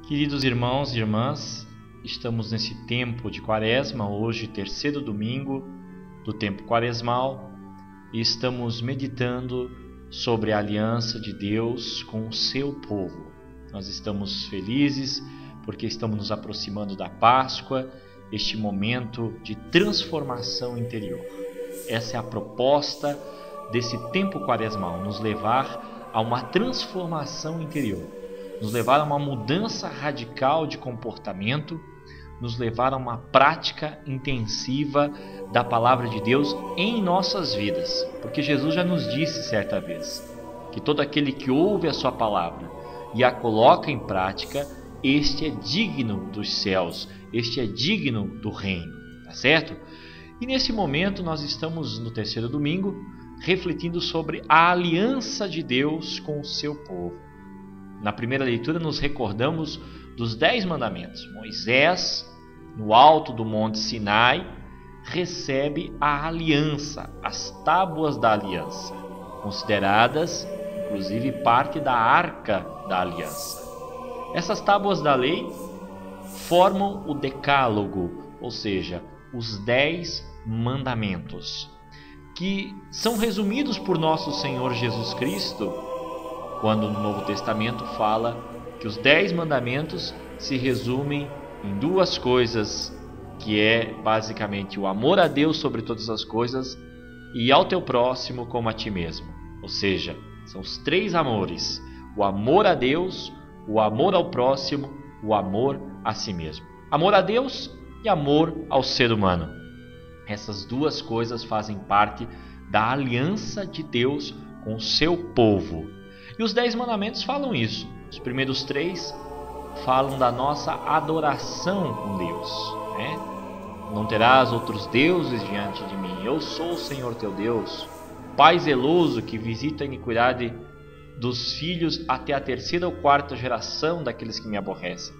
Queridos irmãos e irmãs, estamos nesse tempo de Quaresma, hoje terceiro domingo do tempo quaresmal, e estamos meditando sobre a aliança de Deus com o seu povo. Nós estamos felizes porque estamos nos aproximando da Páscoa, este momento de transformação interior. Essa é a proposta desse tempo quaresmal, nos levar a uma transformação interior, nos levar a uma mudança radical de comportamento, nos levar a uma prática intensiva da palavra de Deus em nossas vidas. Porque Jesus já nos disse certa vez que todo aquele que ouve a sua palavra e a coloca em prática, este é digno dos céus, este é digno do reino, tá certo? E nesse momento nós estamos no terceiro domingo refletindo sobre a aliança de Deus com o seu povo. Na primeira leitura nos recordamos dos 10 mandamentos. Moisés, no alto do monte Sinai, recebe a aliança, as tábuas da aliança, consideradas inclusive parte da arca da aliança. Essas tábuas da lei formam o decálogo, ou seja, os 10 mandamentos, que são resumidos por nosso Senhor Jesus Cristo, quando no Novo Testamento fala que os 10 mandamentos se resumem em 2 coisas, que é basicamente o amor a Deus sobre todas as coisas e ao teu próximo como a ti mesmo. Ou seja, são os 3 amores: o amor a Deus, o amor ao próximo, o amor a si mesmo. Amor a Deus e amor ao ser humano. Essas 2 coisas fazem parte da aliança de Deus com o seu povo. E os 10 mandamentos falam isso. Os primeiros 3 falam da nossa adoração com Deus, né? Não terás outros deuses diante de mim. Eu sou o Senhor teu Deus, Pai zeloso que visita a iniquidade dos filhos até a 3ª ou 4ª geração daqueles que me aborrecem,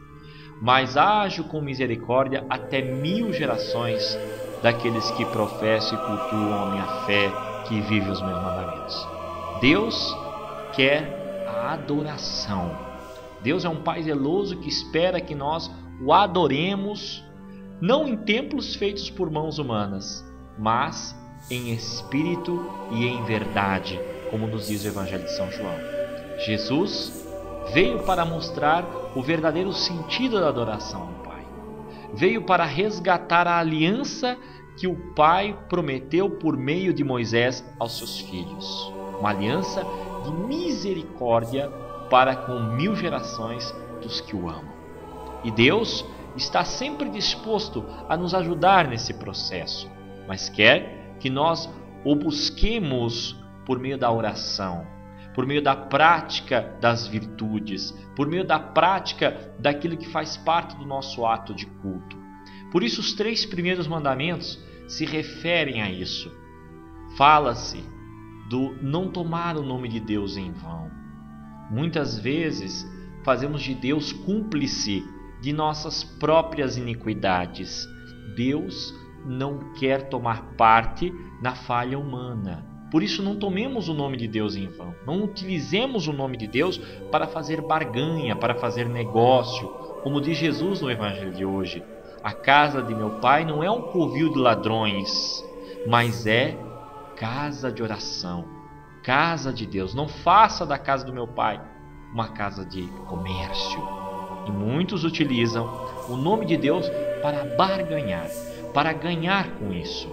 mas ajo com misericórdia até 1000 gerações daqueles que professam e cultuam a minha fé, que vivem os meus mandamentos. Deus quer a adoração. Deus é um Pai zeloso que espera que nós o adoremos, não em templos feitos por mãos humanas, mas em espírito e em verdade, como nos diz o Evangelho de São João. Jesus veio para mostrar o verdadeiro sentido da adoração ao Pai. Veio para resgatar a aliança que o Pai prometeu por meio de Moisés aos seus filhos. Uma aliança de misericórdia para com 1000 gerações dos que o amam. E Deus está sempre disposto a nos ajudar nesse processo, mas quer que nós o busquemos por meio da oração, por meio da prática das virtudes, por meio da prática daquilo que faz parte do nosso ato de culto. Por isso os 3 primeiros mandamentos se referem a isso. Fala-se do não tomar o nome de Deus em vão. Muitas vezes fazemos de Deus cúmplice de nossas próprias iniquidades. Deus não quer tomar parte na falha humana. Por isso não tomemos o nome de Deus em vão. Não utilizemos o nome de Deus para fazer barganha, para fazer negócio. Como diz Jesus no Evangelho de hoje: a casa de meu Pai não é um covil de ladrões, mas é casa de oração, casa de Deus. Não faça da casa do meu Pai uma casa de comércio. E muitos utilizam o nome de Deus para barganhar, para ganhar com isso.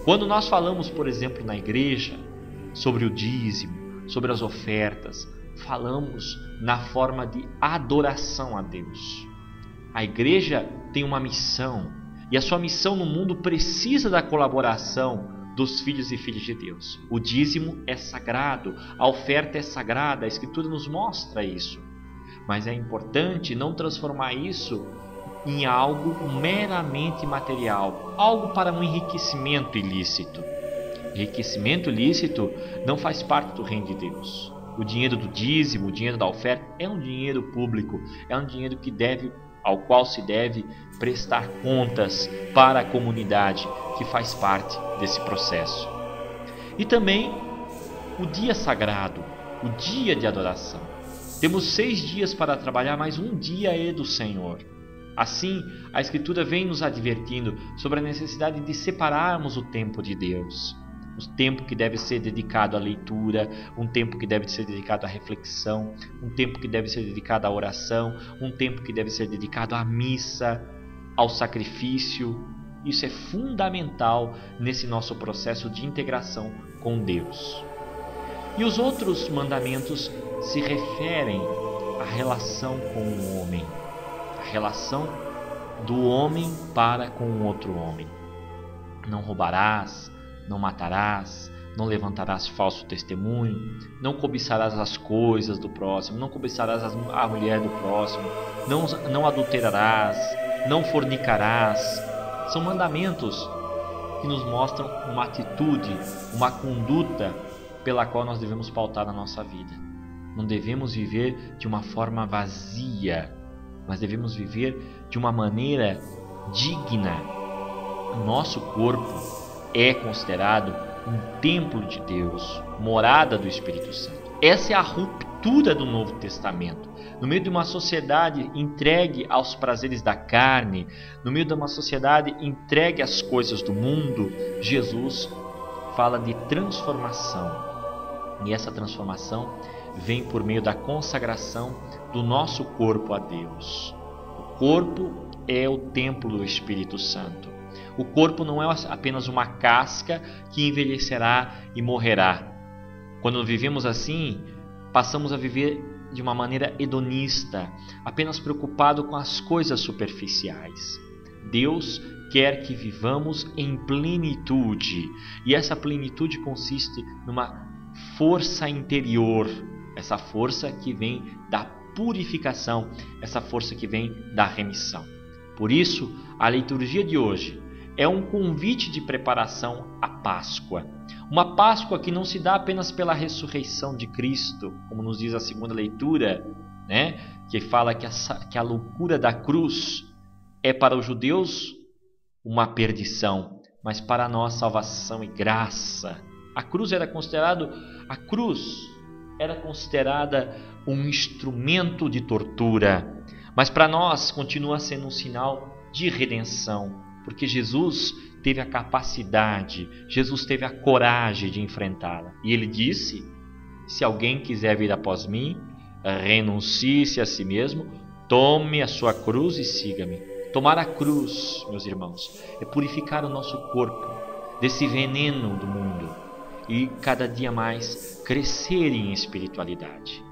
Quando nós falamos, por exemplo, na igreja, sobre o dízimo, sobre as ofertas, falamos na forma de adoração a Deus. A igreja tem uma missão, e a sua missão no mundo precisa da colaboração dos filhos e filhas de Deus. O dízimo é sagrado, a oferta é sagrada, a Escritura nos mostra isso. Mas é importante não transformar isso em algo meramente material, algo para um enriquecimento ilícito. Enriquecimento ilícito não faz parte do reino de Deus. O dinheiro do dízimo, o dinheiro da oferta é um dinheiro público, é um dinheiro ao qual se deve prestar contas para a comunidade que faz parte desse processo. E também o dia sagrado, o dia de adoração. Temos 6 dias para trabalhar, mas um dia é do Senhor. Assim, a Escritura vem nos advertindo sobre a necessidade de separarmos o tempo de Deus. Um tempo que deve ser dedicado à leitura, um tempo que deve ser dedicado à reflexão, um tempo que deve ser dedicado à oração, um tempo que deve ser dedicado à missa, ao sacrifício. Isso é fundamental nesse nosso processo de integração com Deus. E os outros mandamentos se referem à relação com o homem, a relação do homem para com o outro homem. Não roubarás, não matarás, não levantarás falso testemunho, não cobiçarás as coisas do próximo, não cobiçarás a mulher do próximo, não adulterarás, não fornicarás. São mandamentos que nos mostram uma atitude, uma conduta pela qual nós devemos pautar na nossa vida. Não devemos viver de uma forma vazia, mas devemos viver de uma maneira digna. O nosso corpo é considerado um templo de Deus, morada do Espírito Santo. Essa é a ruptura do Novo Testamento. No meio de uma sociedade entregue aos prazeres da carne, no meio de uma sociedade entregue às coisas do mundo, Jesus fala de transformação. E essa transformação vem por meio da consagração do nosso corpo a Deus. O corpo é o templo do Espírito Santo. O corpo não é apenas uma casca que envelhecerá e morrerá. Quando vivemos assim, passamos a viver de uma maneira hedonista, apenas preocupado com as coisas superficiais. Deus quer que vivamos em plenitude, e essa plenitude consiste numa força interior, essa força que vem da purificação, essa força que vem da remissão. Por isso, a liturgia de hoje é um convite de preparação à Páscoa. Uma Páscoa que não se dá apenas pela ressurreição de Cristo, como nos diz a segunda leitura, que fala que a loucura da cruz é para os judeus uma perdição, mas para nós salvação e graça. A cruz era considerada um instrumento de tortura, mas para nós continua sendo um sinal de redenção, porque Jesus teve a capacidade, Jesus teve a coragem de enfrentá-la. E ele disse: se alguém quiser vir após mim, renuncie-se a si mesmo, tome a sua cruz e siga-me. Tomar a cruz, meus irmãos, é purificar o nosso corpo desse veneno do mundo e cada dia mais crescer em espiritualidade.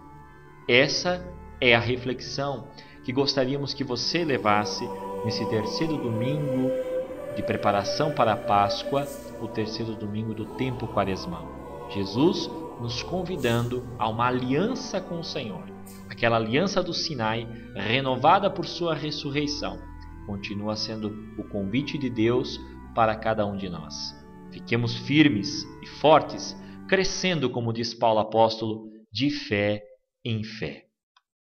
Essa é a reflexão que gostaríamos que você levasse nesse terceiro domingo de preparação para a Páscoa, o terceiro domingo do tempo quaresmal. Jesus nos convidando a uma aliança com o Senhor. Aquela aliança do Sinai, renovada por sua ressurreição, continua sendo o convite de Deus para cada um de nós. Fiquemos firmes e fortes, crescendo, como diz Paulo apóstolo, de fé em fé.